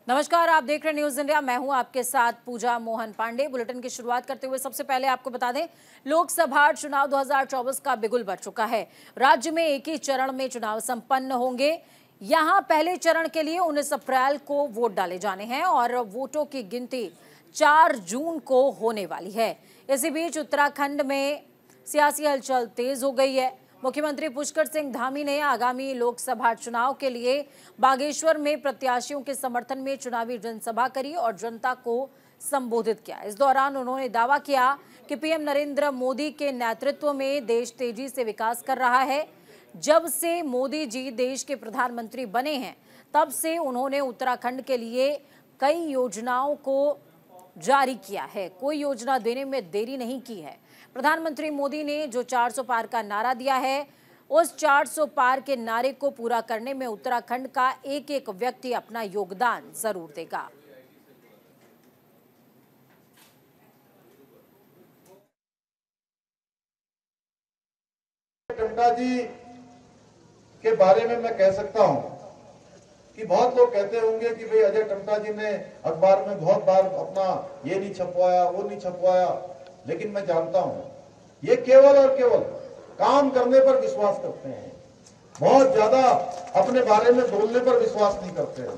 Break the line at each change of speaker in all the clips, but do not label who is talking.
नमस्कार, आप देख रहे हैं न्यूज इंडिया। मैं हूं आपके साथ पूजा मोहन पांडे। बुलेटिन की शुरुआत करते हुए सबसे पहले आपको बता दें, लोकसभा चुनाव 2024 का बिगुल बज चुका है। राज्य में एक ही चरण में चुनाव संपन्न होंगे। यहां पहले चरण के लिए 19 अप्रैल को वोट डाले जाने हैं और वोटों की गिनती 4 जून को होने वाली है। इसी बीच उत्तराखंड में सियासी हलचल तेज हो गई है। मुख्यमंत्री पुष्कर सिंह धामी ने आगामी लोकसभा चुनाव के लिए बागेश्वर में प्रत्याशियों के समर्थन में चुनावी जनसभा करी और जनता को संबोधित किया। इस दौरान उन्होंने दावा किया कि पीएम नरेंद्र मोदी के नेतृत्व में देश तेजी से विकास कर रहा है। जब से मोदी जी देश के प्रधानमंत्री बने हैं, तब से उन्होंने उत्तराखंड के लिए कई योजनाओं को जारी किया है। कोई योजना देने में देरी नहीं की है। प्रधानमंत्री मोदी ने जो 400 पार का नारा दिया है, उस 400 पार के नारे को पूरा करने में उत्तराखंड का एक एक व्यक्ति अपना योगदान जरूर देगा।
टंटा जी के बारे में मैं कह सकता हूं कि बहुत लोग कहते होंगे कि भाई अजय टंटा जी ने अखबार में बहुत बार अपना ये नहीं छपवाया, वो नहीं छपवाया, लेकिन मैं जानता हूं ये केवल और केवल काम करने पर विश्वास करते हैं। बहुत ज्यादा अपने बारे में बोलने पर विश्वास नहीं करते हैं।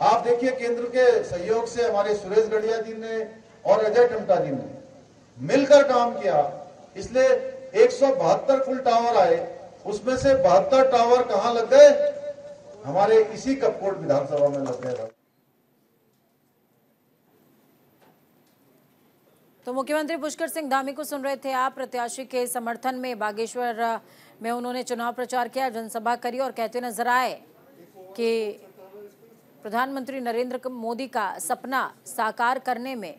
आप देखिए, केंद्र के सहयोग से हमारे सुरेश गढ़िया जी ने और अजय टंटा जी ने मिलकर काम किया, इसलिए 172 फुल टावर आए। उसमें से 72 टावर कहां लग गए? हमारे इसी कपकोट विधानसभा में लग गए।
तो मुख्यमंत्री पुष्कर सिंह धामी को सुन रहे थे आप। प्रत्याशी के समर्थन में बागेश्वर में उन्होंने चुनाव प्रचार किया, जनसभा करी और कहते नजर आए कि प्रधानमंत्री नरेंद्र मोदी का सपना साकार करने में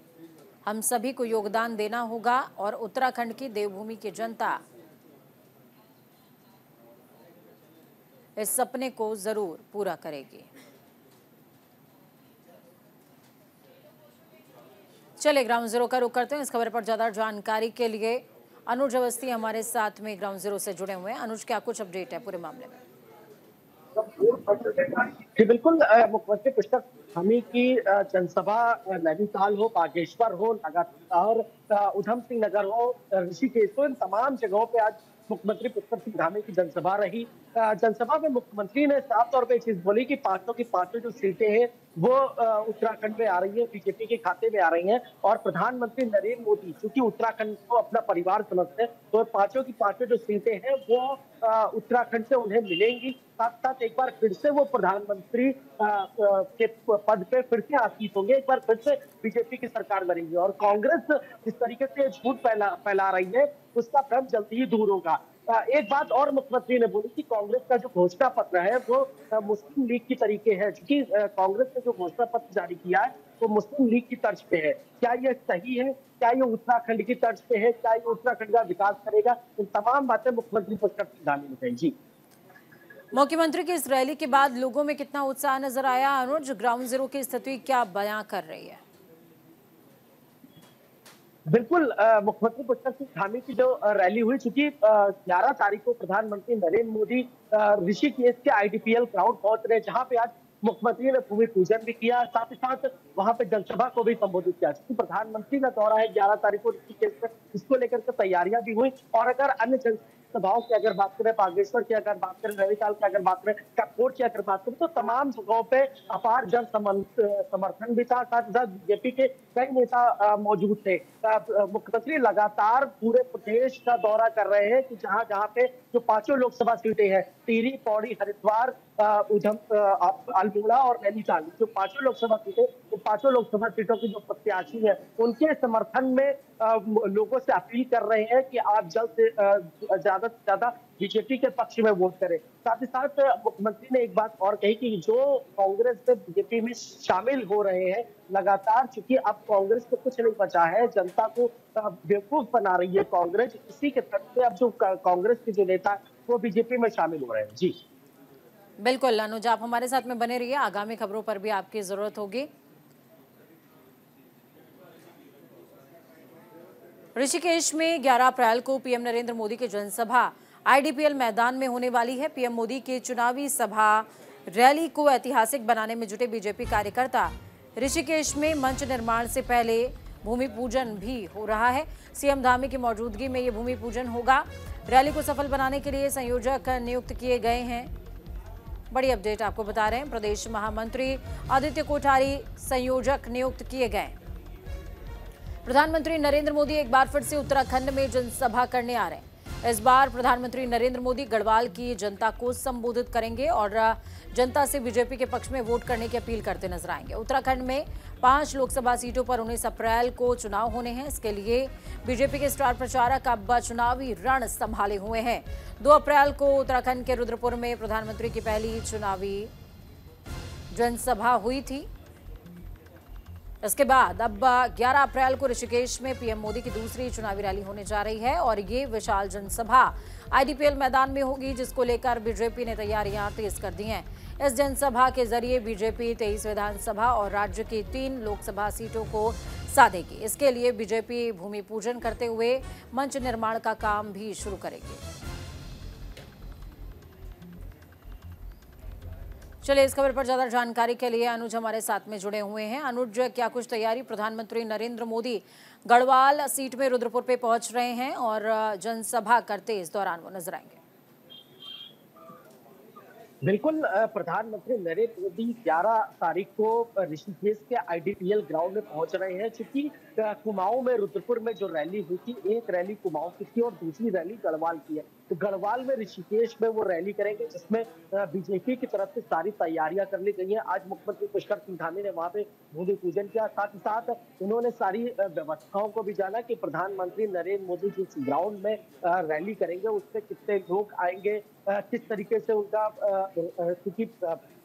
हम सभी को योगदान देना होगा और उत्तराखंड की देवभूमि की जनता इस सपने को जरूर पूरा करेगी। चलिए ग्राउंड जीरो का रुख करते हैं। इस खबर पर ज्यादा जानकारी के लिए अनुज अवस्थी हमारे साथ में ग्राउंड जीरो से जुड़े हुए हैं। अनुज, क्या कुछ अपडेट है पूरे मामले में?
जी बिल्कुल, मुख्यमंत्री पुष्कर धामी की जनसभा नैनीताल हो, बागेश्वर हो, लगातार उधम सिंह नगर हो, ऋषिकेश हो, इन तमाम जगहों पे आज मुख्यमंत्री पुष्कर सिंह धामी की जनसभा रही। जनसभा में मुख्यमंत्री ने साफ तौर पे चीज बोली कि पांचों की पांचों जो सीटें हैं वो उत्तराखंड में आ रही है, बीजेपी के खाते में आ रही हैं और प्रधानमंत्री नरेंद्र मोदी चूंकि उत्तराखंड को अपना परिवार समझते हैं, तो पांचों की पांचों जो सीटें हैं वो उत्तराखंड से उन्हें मिलेंगी। साथ साथ एक बार फिर से वो प्रधानमंत्री के पद पे फिर से आसीन होंगे, एक बार फिर से बीजेपी की सरकार बनेगी और कांग्रेस जिस तरीके से झूठ फैला रही है उसका भ्रम जल्दी ही दूर होगा। एक बात और मुख्यमंत्री ने बोली कि कांग्रेस का जो घोषणा पत्र है वो मुस्लिम लीग की तरीके है, क्योंकि कांग्रेस ने जो घोषणा पत्र जारी किया है वो मुस्लिम लीग की तर्ज पे है। क्या ये सही है? क्या ये उत्तराखंड की तर्ज पे है? क्या ये उत्तराखंड का विकास करेगा? इन तमाम बातें मुख्यमंत्री पुष्कर सिंह धामी ने कही। जी,
मुख्यमंत्री की इस रैली के बाद लोगों में कितना उत्साह नजर आया? अनुज, ग्राउंड जीरो की स्थिति क्या बयां कर रही है?
बिल्कुल, मुख्यमंत्री पुष्कर सिंह धामी की जो रैली हुई, चूंकि 11 तारीख को प्रधानमंत्री नरेंद्र मोदी ऋषिकेश के आईडीपीएल ग्राउंड पहुंच रहे, जहां पे आज मुख्यमंत्री ने भूमि पूजन भी किया, साथ ही साथ वहां पे जनसभा को भी संबोधित किया। क्योंकि प्रधानमंत्री का दौरा है 11 तारीख को ऋषिकेश में, इसको लेकर के तैयारियां भी हुई और अगर अन्य जनसभाओं की अगर बात करें, बागेश्वर की अगर बात करें, नैनीताल की अगर बात करें, कपकोट की अगर बात करें, तो तमाम जगहों पे अपार जन समर्थन भी था। साथ ही साथ बीजेपी के कई नेता मौजूद थे। मुख्यमंत्री लगातार पूरे प्रदेश का दौरा कर रहे हैं कि जहां जहां पे जो पांचों लोकसभा सीटें हैं, टिहरी, पौड़ी, हरिद्वार, अल्मोड़ा और नैनीताल, जो पांचों लोकसभा सीटें, तो पांचों लोकसभा सीटों की जो प्रत्याशी है उनके समर्थन में लोगों से अपील कर रहे हैं कि आप जल्द से ज्यादा बीजेपी के पक्ष में वोट करें। साथ ही साथ मुख्यमंत्री ने एक बात और कही कि जो कांग्रेस से बीजेपी में शामिल हो रहे हैं लगातार, चूंकि अब कांग्रेस को कुछ नहीं बचा है, जनता को बेवकूफ बना रही है कांग्रेस, इसी के तहत अब जो कांग्रेस के जो नेता वो बीजेपी में शामिल हो रहे हैं। जी
बिल्कुल अनुज, आप हमारे साथ में बने रहिए, आगामी खबरों पर भी आपकी जरूरत होगी। ऋषिकेश में 11 अप्रैल को पीएम नरेंद्र मोदी की जनसभा आईडीपीएल मैदान में होने वाली है। पीएम मोदी की चुनावी सभा रैली को ऐतिहासिक बनाने में जुटे बीजेपी कार्यकर्ता। ऋषिकेश में मंच निर्माण से पहले भूमि पूजन भी हो रहा है। सीएम धामी की मौजूदगी में ये भूमि पूजन होगा। रैली को सफल बनाने के लिए संयोजक नियुक्त किए गए हैं। बड़ी अपडेट आपको बता रहे हैं, प्रदेश महामंत्री आदित्य कोठारी संयोजक नियुक्त किए गए। प्रधानमंत्री नरेंद्र मोदी एक बार फिर से उत्तराखंड में जनसभा करने आ रहे हैं। इस बार प्रधानमंत्री नरेंद्र मोदी गढ़वाल की जनता को संबोधित करेंगे और जनता से बीजेपी के पक्ष में वोट करने की अपील करते नजर आएंगे। उत्तराखंड में 5 लोकसभा सीटों पर 19 अप्रैल को चुनाव होने हैं। इसके लिए बीजेपी के स्टार प्रचारक अब चुनावी रण संभाले हुए हैं। 2 अप्रैल को उत्तराखंड के रुद्रपुर में प्रधानमंत्री की पहली चुनावी जनसभा हुई थी। इसके बाद अब 11 अप्रैल को ऋषिकेश में पीएम मोदी की दूसरी चुनावी रैली होने जा रही है और ये विशाल जनसभा आईडीपीएल मैदान में होगी, जिसको लेकर बीजेपी ने तैयारियां तेज कर दी हैं। इस जनसभा के जरिए बीजेपी 23 विधानसभा और राज्य की 3 लोकसभा सीटों को साधेगी। इसके लिए बीजेपी भूमि पूजन करते हुए मंच निर्माण का काम भी शुरू करेगी। चलिए, इस खबर पर ज्यादा जानकारी के लिए अनुज हमारे साथ में जुड़े हुए हैं। अनुज, क्या कुछ तैयारी? प्रधानमंत्री नरेंद्र मोदी गढ़वाल सीट में रुद्रपुर पे पहुंच रहे हैं और जनसभा करते इस दौरान वो नजर आएंगे।
बिल्कुल, प्रधानमंत्री नरेंद्र मोदी 11 तारीख को ऋषिकेश के आईडीपीएल ग्राउंड में पहुंच रहे हैं। चूंकि कुमाऊं में रुद्रपुर में जो रैली हुई थी, एक रैली कुमाऊं की थी और दूसरी रैली गढ़वाल की है। तो गढ़वाल में ऋषिकेश में वो रैली करेंगे, जिसमें बीजेपी की तरफ से सारी तैयारियां कर ली गई हैं। आज मुख्यमंत्री पुष्कर सिंह धामी ने वहां पे भूमि पूजन किया। साथ ही साथ उन्होंने सारी व्यवस्थाओं को भी जाना कि प्रधानमंत्री नरेंद्र मोदी जिस ग्राउंड में रैली करेंगे उससे कितने लोग आएंगे, किस तरीके से उनका, क्योंकि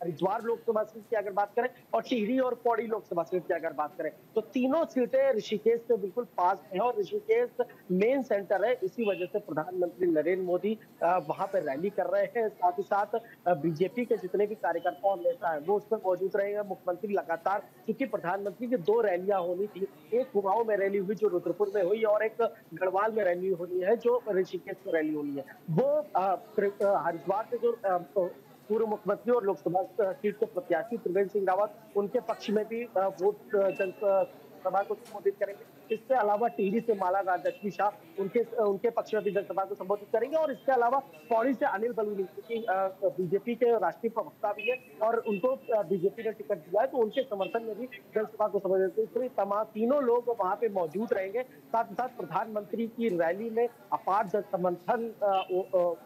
हरिद्वार लोकसभा सीट की अगर बात करें और टिहरी और पौड़ी लोकसभा सीट की अगर बात करें तो तीनों सीटें ऋषिकेश से बिल्कुल पास हैं और ऋषिकेश मेन सेंटर है। इसी वजह से प्रधानमंत्री नरेंद्र मोदी वहां पर रैली कर रहे हैं। साथ ही साथ बीजेपी के जितने भी कार्यकर्ता और नेता हैं वो उसमें मौजूद रहेंगे। मुख्यमंत्री लगातार, क्योंकि प्रधानमंत्री की 2 रैलियां होनी थी, एक कुमाऊं में रैली हुई जो रुद्रपुर में हुई और एक गढ़वाल में रैली होनी है जो ऋषिकेश में रैली होनी है। वो हरिद्वार के जो पूर्व मुख्यमंत्री और लोकसभा सीट के प्रत्याशी त्रिवेंद्र सिंह रावत, उनके पक्ष में भी वोट जनसभा को संबोधित करेंगे। इसके अलावा टिहरी से माला राजलक्ष्मी शाह उनके पक्ष में भी जनसभा को संबोधित करेंगे और इसके अलावा पौड़ी से अनिल बलूनी, क्योंकि बीजेपी के राष्ट्रीय प्रवक्ता भी है और उनको बीजेपी ने टिकट दिया है, तो उनके समर्थन में भी जनसभा को संबोधित करेंगे। इसलिए तमाम तीनों लोग वहां पे मौजूद रहेंगे। साथ ही साथ प्रधानमंत्री की रैली में अपार जन समर्थन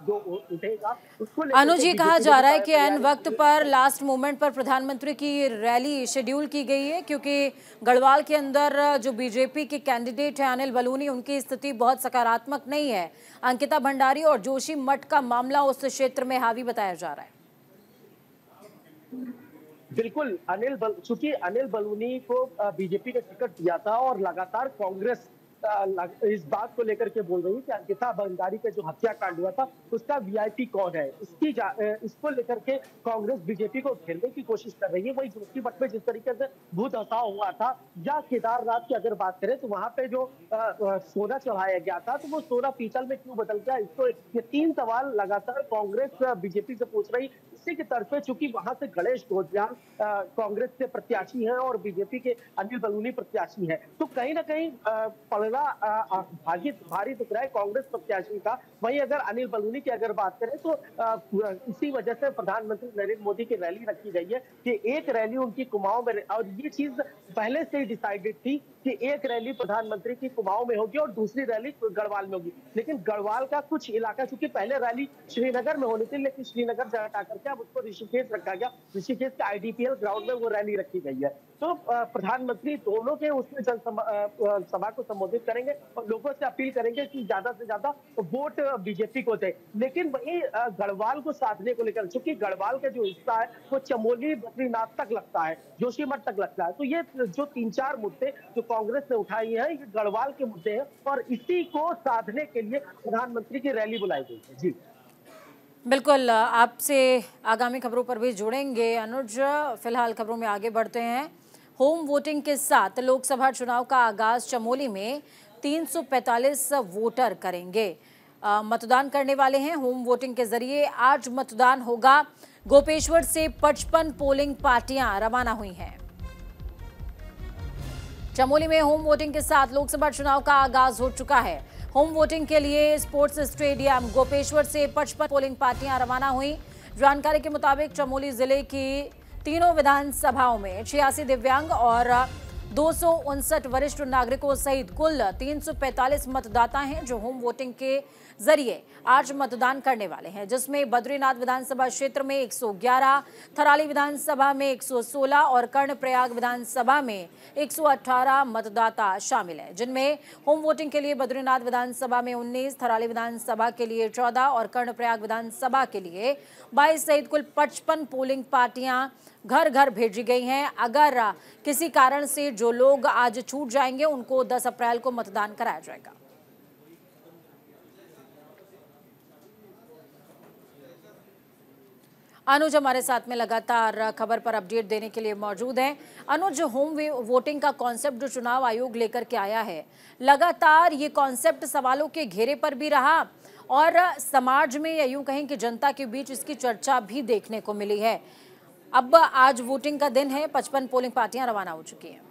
जो उठेगा उसको
अनुज, ये कहा जा रहा है कि एन वक्त पर, लास्ट मोमेंट पर प्रधानमंत्री की रैली शेड्यूल की गई है, क्योंकि गढ़वाल के अंदर जो बीजेपी के कैंडिडेट हैं अनिल बलूनी, उनकी स्थिति बहुत सकारात्मक नहीं है। अंकिता भंडारी और जोशी मठ का मामला उस क्षेत्र में हावी बताया जा रहा है।
बिल्कुल, चूंकि अनिल बलूनी को बीजेपी ने टिकट दिया था और लगातार कांग्रेस इस बात को लेकर के बोल रही है कि अंकिता भंडारी का जो हत्याकांड हुआ था उसका वीआईपी कौन है, इसको लेकर के कांग्रेस बीजेपी को घेरने की कोशिश कर रही है। वही जोशीमठ में जिस तरीके से भूत हंसाव हुआ था, या केदारनाथ की अगर बात करें तो वहां पे जो सोना चढ़ाया गया था तो वो सोना पीतल में क्यों बदल गया, इसको ये 3 सवाल लगातार कांग्रेस बीजेपी से पूछ रही। इसी के तर्ज पे चूंकि वहां से गणेश घोषयाल कांग्रेस के प्रत्याशी हैं और बीजेपी के अनिल बलूनी प्रत्याशी हैं, तो कहीं ना कहीं भारी दिख रहा है कांग्रेस प्रत्याशी का। वहीं अगर अनिल बलूनी की अगर बात करें तो इसी वजह से प्रधानमंत्री नरेंद्र मोदी की रैली रखी गई है कि एक रैली उनकी कुमाऊं में, और ये चीज पहले से ही डिसाइडेड थी कि एक रैली प्रधानमंत्री की कुमाऊं में होगी और दूसरी रैली गढ़वाल में होगी। लेकिन गढ़वाल का कुछ इलाका, चूंकि पहले रैली श्रीनगर में होनी थी लेकिन श्रीनगर से हटा करके अब उसको ऋषिकेश रखा गया। ऋषिकेश के आईडीपीएल ग्राउंड में वो रैली रखी गई है। तो प्रधानमंत्री दोनों के उसमें जनसभा को संबोधित करेंगे और लोगों से अपील करेंगे कि ज्यादा से ज्यादा वोट बीजेपी को दे। लेकिन वही गढ़वाल को साधने को लेकर, चूंकि गढ़वाल का जो हिस्सा है वो चमोली बद्रीनाथ तक लगता है, जोशीमठ तक लगता है, तो ये जो 3-4 मुद्दे जो कांग्रेस ने उठाई है ये गढ़वाल के मुद्दे हैं और इसी को साधने के लिए प्रधानमंत्री की रैली बुलाई गई है। जी
बिल्कुल, आपसे आगामी खबरों पर भी जुड़ेंगे अनुज। फिलहाल खबरों में आगे बढ़ते हैं। होम वोटिंग के साथ लोकसभा चुनाव का आगाज चमोली में 345 वोटर करेंगे, मतदान करने वाले हैं। होम वोटिंग के जरिए आज मतदान होगा। गोपेश्वर से 55 पोलिंग पार्टियां रवाना हुई हैं। चमोली में होम वोटिंग के साथ लोकसभा चुनाव का आगाज हो चुका है। होम वोटिंग के लिए स्पोर्ट्स स्टेडियम गोपेश्वर से 55 पोलिंग पार्टियां रवाना हुई। जानकारी के मुताबिक चमोली जिले की तीनों विधानसभाओं में 86 दिव्यांग और 259 वरिष्ठ नागरिकों सहित कुल 345 मतदाता हैं जो होम वोटिंग के जरिए आज मतदान करने वाले हैं, जिसमें बद्रीनाथ विधानसभा क्षेत्र में 111, थराली विधानसभा में 116 और कर्णप्रयाग विधानसभा में 118 मतदाता शामिल हैं, जिनमें होम वोटिंग के लिए बद्रीनाथ विधानसभा में 19, थराली विधानसभा के लिए 14 और कर्णप्रयाग विधानसभा के लिए 22 सहित कुल 55 पोलिंग पार्टियां घर घर भेजी गई हैं। अगर किसी कारण से जो लोग आज छूट जाएंगे उनको 10 अप्रैल को मतदान कराया जाएगा। अनुज हमारे साथ में लगातार खबर पर अपडेट देने के लिए मौजूद हैं। अनुज, होम वोटिंग का कॉन्सेप्ट जो चुनाव आयोग लेकर के आया है, लगातार ये कॉन्सेप्ट सवालों के घेरे पर भी रहा और समाज में या यूं कहें कि जनता के बीच इसकी चर्चा भी देखने को मिली है। अब आज वोटिंग का दिन है, 55 पोलिंग पार्टियां रवाना हो चुकी हैं।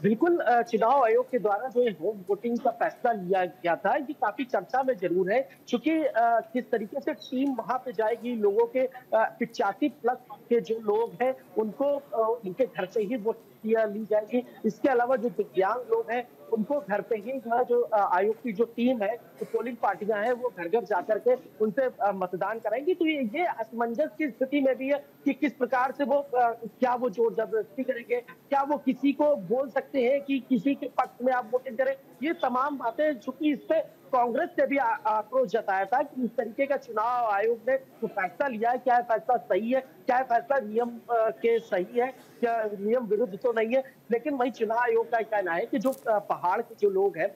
बिल्कुल, चुनाव आयोग के द्वारा जो होम वोटिंग का फैसला लिया गया था, ये काफी चर्चा में जरूर है, क्योंकि किस तरीके से टीम वहां पे जाएगी, लोगों के 85 प्लस के जो लोग हैं उनको उनके घर से ही वोट ली जाएगी। इसके अलावा जो दिव्यांग लोग हैं उनको घर पे ही जो आयोग की जो टीम है, जो पोलिंग पार्टियां हैं, वो घर घर जाकर के उनसे मतदान कराएंगी। तो ये असमंजस की स्थिति में भी है कि किस प्रकार से वो क्या वो जोर जबरदस्ती करेंगे, क्या वो किसी को बोल सकते हैं कि किसी के पक्ष में आप वोटिंग करें। ये तमाम बातें, चूंकि इस पे कांग्रेस ने भी आक्रोश जताया था कि इस तरीके का चुनाव आयोग ने जो फैसला लिया है, क्या फैसला सही है, क्या फैसला नियम के सही है, क्या नियम विरुद्ध तो नहीं है। लेकिन वही चुनाव आयोग का कहना है कि जो पहाड़ के जो लोग हैं,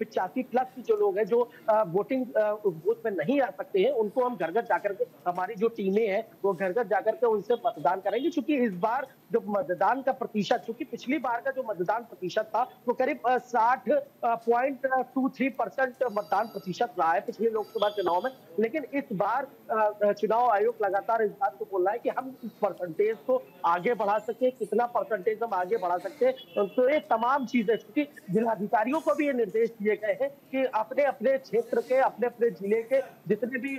85 प्लस के जो लोग हैं जो वोटिंग बूथ में नहीं आ सकते हैं, उनको हम घर घर जाकर के, हमारी जो टीमें हैं वो घर घर जाकर के उनसे मतदान करेंगे। क्योंकि इस बार जो मतदान का प्रतिशत, चूंकि पिछली बार का जो मतदान प्रतिशत था वो करीब 60.23% मतदान प्रतिशत रहा है पिछले लोकसभा चुनाव में। लेकिन इस बार चुनाव आयोग लगातार इस बात को बोल रहा है कि हम इस परसेंटेज को आगे बढ़ा सके, कितना परसेंटेज हम आगे बढ़ा सकते हैं। तो ये तमाम चीजें, क्योंकि जिलाधिकारियों को भी ये निर्देश दिए गए हैं कि अपने अपने क्षेत्र के, अपने अपने जिले के जितने भी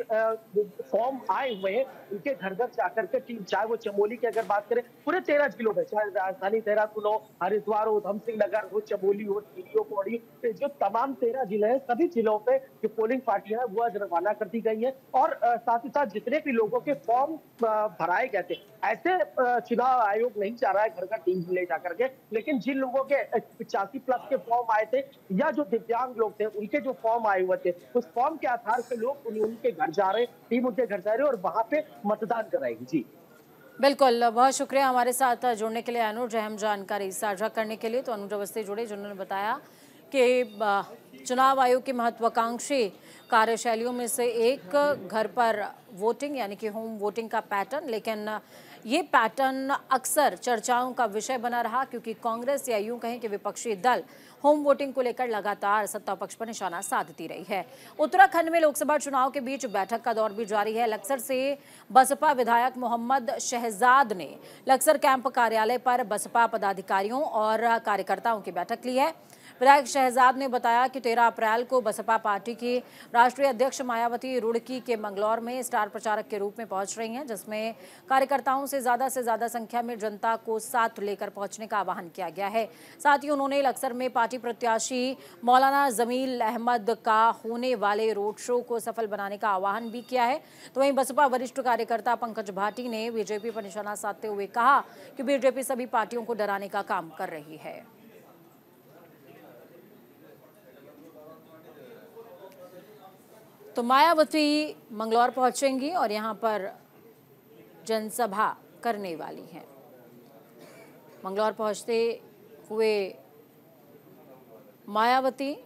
फॉर्म आए हुए हैं उनके घर घर जाकर के टीम, चाहे वो चमोली की अगर बात करें, पूरे 13 जिलों में, चाहे राजधानी देहरादून हो, हरिद्वार हो, उधम सिंह नगर हो, चमोली हो, टीडियो पौड़ी, जो तमाम 13 जिले हैं, सभी जिलों पे जो पोलिंग पार्टियां हैं वो आज रवाना कर दी गई है। और साथ ही साथ जितने भी लोगों के फॉर्म भराए गए थे, ऐसे चुनाव आयोग नहीं चाह रहा है घर घर टीम ले जाकर के, लेकिन जिन लोगों के 85 प्लस के फॉर्म आए थे या जो दिव्यांग लोग थे उनके जो फॉर्म आए हुए थे, उस फॉर्म के आधार पर लोग उनके घर जा रहे, टीम उनके घर जा रही है और वहां पे मतदान कराएगी। जी
बिल्कुल, बहुत शुक्रिया हमारे साथ जुड़ने के लिए अनुज, अहम जानकारी साझा करने के लिए। तो अनुज अवस्थी जुड़े, जिन्होंने बताया कि चुनाव आयोग की महत्वाकांक्षी कार्यशैलियों में से एक घर पर वोटिंग यानी कि होम वोटिंग का पैटर्न, लेकिन ये पैटर्न अक्सर चर्चाओं का विषय बना रहा, क्योंकि कांग्रेस या यूं कहें कि विपक्षी दल होम वोटिंग को लेकर लगातार सत्ता पक्ष पर निशाना साधती रही है। उत्तराखंड में लोकसभा चुनाव के बीच बैठक का दौर भी जारी है। लक्सर से बसपा विधायक मोहम्मद शहजाद ने लक्सर कैंप कार्यालय पर बसपा पदाधिकारियों और कार्यकर्ताओं की बैठक ली है। विधायक शहजाद ने बताया कि 13 अप्रैल को बसपा पार्टी की राष्ट्रीय अध्यक्ष मायावती रुड़की के मंगलौर में स्टार प्रचारक के रूप में पहुंच रही हैं, जिसमें कार्यकर्ताओं से ज्यादा संख्या में जनता को साथ लेकर पहुंचने का आह्वान किया गया है। साथ ही उन्होंने लक्सर में पार्टी प्रत्याशी मौलाना जमील अहमद का होने वाले रोड शो को सफल बनाने का आह्वान भी किया है। तो वहीं बसपा वरिष्ठ कार्यकर्ता पंकज भाटी ने बीजेपी पर निशाना साधते हुए कहा कि बीजेपी सभी पार्टियों को डराने का काम कर रही है। तो मायावती मंगलौर पहुंचेंगी और यहां पर जनसभा करने वाली हैं। मंगलौर पहुंचते हुए मायावती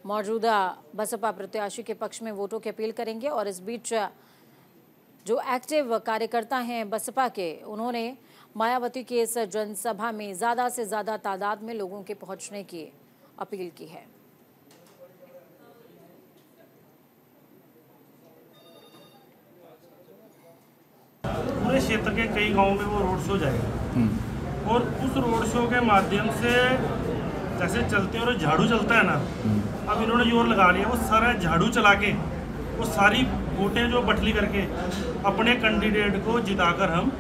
मौजूदा बसपा प्रत्याशी के पक्ष में वोटों की अपील करेंगे और इस बीच जो एक्टिव कार्यकर्ता हैं बसपा के, उन्होंने मायावती की इस जनसभा में ज़्यादा से ज़्यादा तादाद में लोगों के पहुंचने की अपील की है।
पूरे क्षेत्र के कई गाँव में वो रोड शो जाएगा और उस रोड शो के माध्यम से जैसे चलते हैं और झाड़ू चलता है ना, अब इन्होंने जोर लगा लिया, वो सारा झाड़ू चला के वो सारी वोटें जो बटली करके अपने कैंडिडेट को जिताकर हम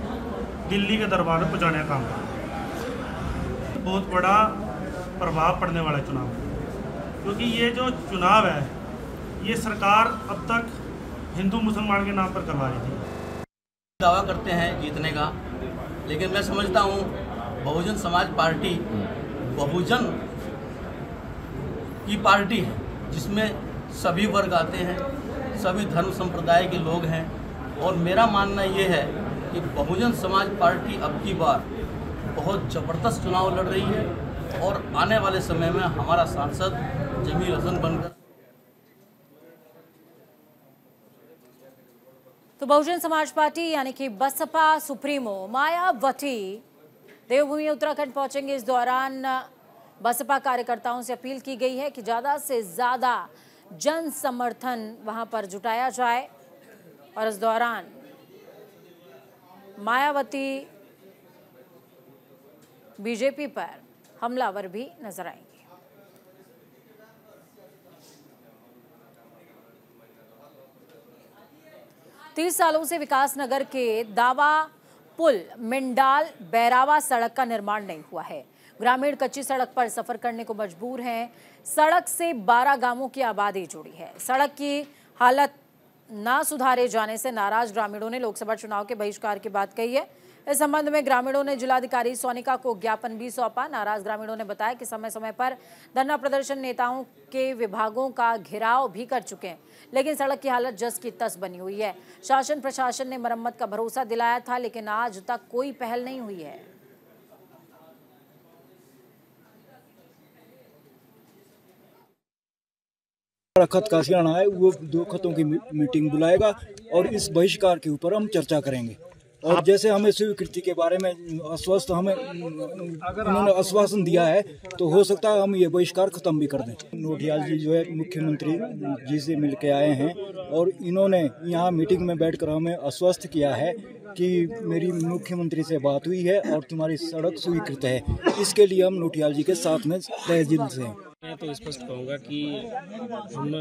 दिल्ली के दरबार में पहुँचाने का काम करें। बहुत बड़ा प्रभाव पड़ने वाला चुनाव, क्योंकि ये जो चुनाव है ये सरकार अब तक हिंदू मुसलमान के नाम पर करवा रही थी।
दावा करते हैं जीतने का, लेकिन मैं समझता हूँ बहुजन समाज पार्टी बहुजन की पार्टी है, जिसमें सभी वर्ग आते हैं, सभी धर्म संप्रदाय के लोग हैं। और मेरा मानना ये है कि बहुजन समाज पार्टी अब की बार बहुत ज़बरदस्त चुनाव लड़ रही है और आने वाले समय में हमारा सांसद जमीर हसन बनकर।
तो बहुजन समाज पार्टी यानी कि बसपा सुप्रीमो मायावती देवभूमि उत्तराखंड पहुंचेंगे। इस दौरान बसपा कार्यकर्ताओं से अपील की गई है कि ज़्यादा से ज़्यादा जन समर्थन वहां पर जुटाया जाए और इस दौरान मायावती बीजेपी पर हमलावर भी नजर आएंगे। तीस सालों से विकास नगर के दावा पुल मिंडाल बैरावा सड़क का निर्माण नहीं हुआ है। ग्रामीण कच्ची सड़क पर सफर करने को मजबूर हैं। सड़क से 12 गांवों की आबादी जुड़ी है। सड़क की हालत ना सुधारे जाने से नाराज ग्रामीणों ने लोकसभा चुनाव के बहिष्कार की बात कही है। इस संबंध में ग्रामीणों ने जिलाधिकारी सोनिका को ज्ञापन भी सौंपा। नाराज ग्रामीणों ने बताया कि समय समय पर धरना प्रदर्शन नेताओं के विभागों का घेराव भी कर चुके हैं, लेकिन सड़क की हालत जस की तस बनी हुई है। शासन प्रशासन ने मरम्मत का भरोसा दिलाया था, लेकिन आज तक कोई पहल नहीं हुई है।
खत का सियाना है, वो 2 खतों की मीटिंग बुलाएगा और इस बहिष्कार के ऊपर हम चर्चा करेंगे। और जैसे हमें स्वीकृति के बारे में आश्वस्त हमें उन्होंने आश्वासन दिया है, तो हो सकता है हम ये बहिष्कार खत्म भी कर दें। नोटियाल जी जो है मुख्यमंत्री जी से मिल के आए हैं और इन्होंने यहाँ मीटिंग में बैठकर हमें आश्वस्त किया है कि मेरी मुख्यमंत्री से बात हुई है और तुम्हारी सड़क स्वीकृत है। इसके लिए हम नोटियाल जी के साथ में तहे दिल से हैं।
मैं तो स्पष्ट कहूँगा कि हम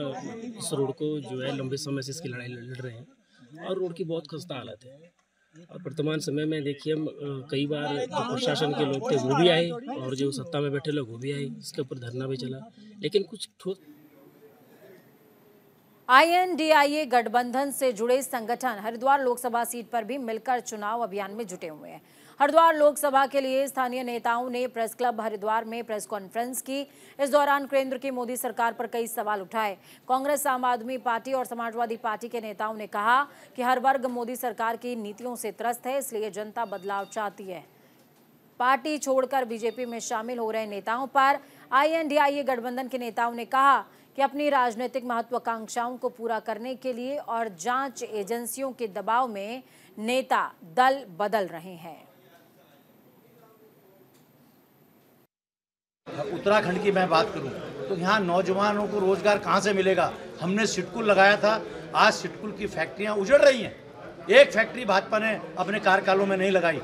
इस रोड को जो है लंबे समय से इसकी लड़ाई लड़ रहे हैं और रोड की बहुत खस्ता हालत है। और वर्तमान समय में देखिए हम कई बार जो प्रशासन के लोग थे वो भी आए और जो सत्ता में बैठे लोग वो भी आए, इसके ऊपर धरना भी चला, लेकिन कुछ ठोस।
INDIA गठबंधन से जुड़े संगठन हरिद्वार लोकसभा सीट पर भी मिलकर चुनाव अभियान में जुटे हुए हैं। हरिद्वार लोकसभा के लिए स्थानीय नेताओं ने प्रेस क्लब हरिद्वार में प्रेस कॉन्फ्रेंस की। इस दौरान केंद्र की मोदी सरकार पर कई सवाल उठाए। कांग्रेस, आम आदमी पार्टी और समाजवादी पार्टी के नेताओं ने कहा कि हर वर्ग मोदी सरकार की नीतियों से त्रस्त है, इसलिए जनता बदलाव चाहती है। पार्टी छोड़कर बीजेपी में शामिल हो रहे नेताओं पर INDIA गठबंधन के नेताओं ने कहा कि अपनी राजनीतिक महत्वाकांक्षाओं को पूरा करने के लिए और जांच एजेंसियों के दबाव में नेता दल बदल रहे हैं।
उत्तराखंड की मैं बात करूं तो यहाँ नौजवानों को रोजगार कहाँ से मिलेगा। हमने सिटकुल लगाया था, आज सिटकुल की फैक्ट्रियाँ उजड़ रही हैं। एक फैक्ट्री भाजपा ने अपने कार्यकालों में नहीं लगाई।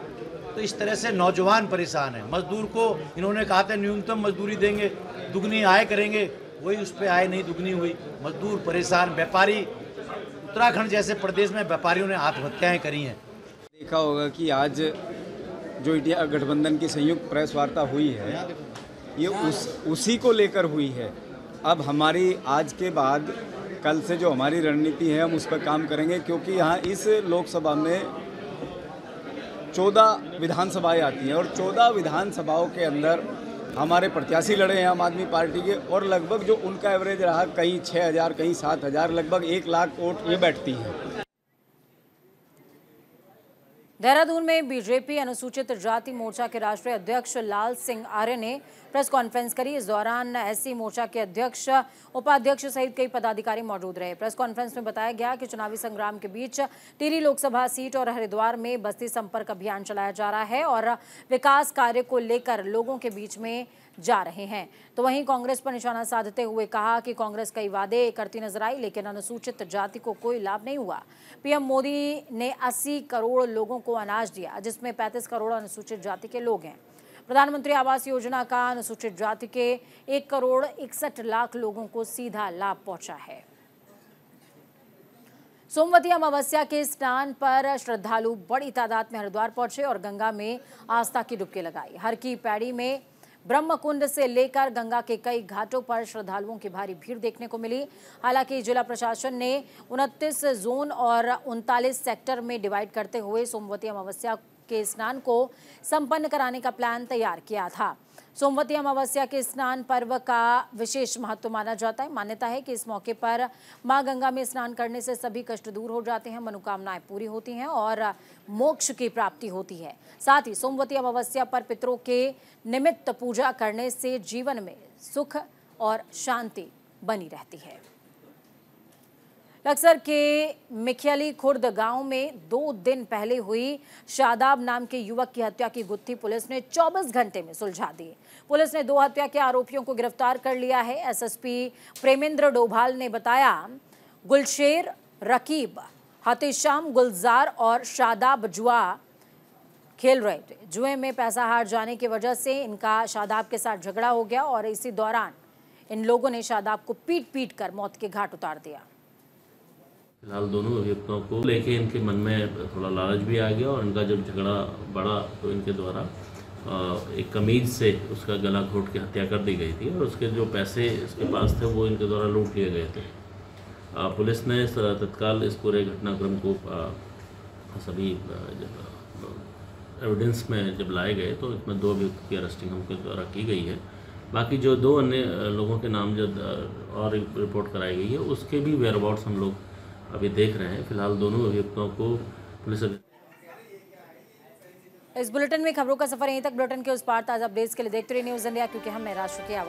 तो इस तरह से नौजवान परेशान है। मजदूर को इन्होंने कहा था न्यूनतम मजदूरी देंगे, दुगनी आय करेंगे, वही उस पर आय नहीं दुगनी हुई। मजदूर परेशान, व्यापारी, उत्तराखंड जैसे प्रदेश में व्यापारियों ने आत्महत्याएं करी हैं।
देखा होगा कि आज जो इंडिया गठबंधन की संयुक्त प्रेस वार्ता हुई है ये उसी को लेकर हुई है। अब हमारी आज के बाद कल से जो हमारी रणनीति है हम उस पर काम करेंगे, क्योंकि यहाँ इस लोकसभा में 14 विधानसभाएं आती हैं और 14 विधानसभाओं के अंदर हमारे प्रत्याशी लड़े हैं आम आदमी पार्टी के, और लगभग जो उनका एवरेज रहा कहीं 6,000 कहीं 7,000, लगभग 1 लाख वोट ये बैठती है।
देहरादून में बीजेपी अनुसूचित जाति मोर्चा के राष्ट्रीय अध्यक्ष लाल सिंह आर्य ने प्रेस कॉन्फ्रेंस करी। इस दौरान SC मोर्चा के अध्यक्ष, उपाध्यक्ष सहित कई पदाधिकारी मौजूद रहे। प्रेस कॉन्फ्रेंस में बताया गया कि चुनावी संग्राम के बीच टिहरी लोकसभा सीट और हरिद्वार में बस्ती संपर्क अभियान चलाया जा रहा है और विकास कार्य को लेकर लोगों के बीच में जा रहे हैं। तो वहीं कांग्रेस पर निशाना साधते हुए कहा कि कांग्रेस कई वादे करती नजर आई, लेकिन अनुसूचित जाति को कोई लाभ नहीं हुआ। पीएम मोदी ने 80 करोड़ लोगों को अनाज दिया, जिसमें 35 करोड़ अनुसूचित जाति के लोग हैं। प्रधानमंत्री आवास योजना का अनुसूचित जाति के 1 करोड़ 61 लाख लोगों को सीधा लाभ पहुंचा है। सोमवती अमावस्या के स्नान पर श्रद्धालु बड़ी तादाद में हरिद्वार पहुंचे और गंगा में आस्था की डुबकी लगाई। हर की पैड़ी में ब्रह्मकुंड से लेकर गंगा के कई घाटों पर श्रद्धालुओं की भारी भीड़ देखने को मिली। हालांकि जिला प्रशासन ने 29 जोन और 39 सेक्टर में डिवाइड करते हुए सोमवती अमावस्या के स्नान को संपन्न कराने का प्लान तैयार किया था। सोमवती अमावस्या के स्नान पर्व का विशेष महत्व माना जाता है। मान्यता है कि इस मौके पर मां गंगा में स्नान करने से सभी कष्ट दूर हो जाते हैं, मनोकामनाएं पूरी होती हैं और मोक्ष की प्राप्ति होती है। साथ ही सोमवती अमावस्या पर पितरों के निमित्त पूजा करने से जीवन में सुख और शांति बनी रहती है। बक्सर के मिखियाली खुर्द गांव में 2 दिन पहले हुई शादाब नाम के युवक की हत्या की गुत्थी पुलिस ने 24 घंटे में सुलझा दी। पुलिस ने 2 हत्या के आरोपियों को गिरफ्तार कर लिया है। एसएसपी प्रेमेंद्र डोभाल ने बताया, गुलशेर, रकीब, हतीशाम, गुलजार और शादाब जुआ खेल रहे थे। जुए में पैसा हार जाने की वजह से इनका शादाब के साथ झगड़ा हो गया और इसी दौरान इन लोगों ने शादाब को पीट कर मौत के घाट उतार दिया।
फिलहाल दोनों अभियुक्तों को लेके इनके मन में थोड़ा लालच भी आ गया और इनका जब झगड़ा बढ़ा तो इनके द्वारा एक कमीज से उसका गला घोट के हत्या कर दी गई थी और उसके जो पैसे इसके पास थे वो इनके द्वारा लूट लिए गए थे। पुलिस ने तत्काल इस पूरे घटनाक्रम को सभी एविडेंस में जब लाए गए तो इसमें 2 अभियुक्त की अरेस्टिंग उनके द्वारा की गई है। बाकी जो 2 अन्य लोगों के नाम जब और रिपोर्ट कराई गई है उसके भी वेयरअबाउट्स हम लोग अभी देख रहे हैं। फिलहाल दोनों अभियुक्तों को पुलिस।
इस बुलेटिन में खबरों का सफर यहीं तक। बुलेटिन के उस पार ताजा अपडेट्स के लिए देखते रहिए न्यूज़ इंडिया, क्योंकि हम राष्ट्र की आवाज़।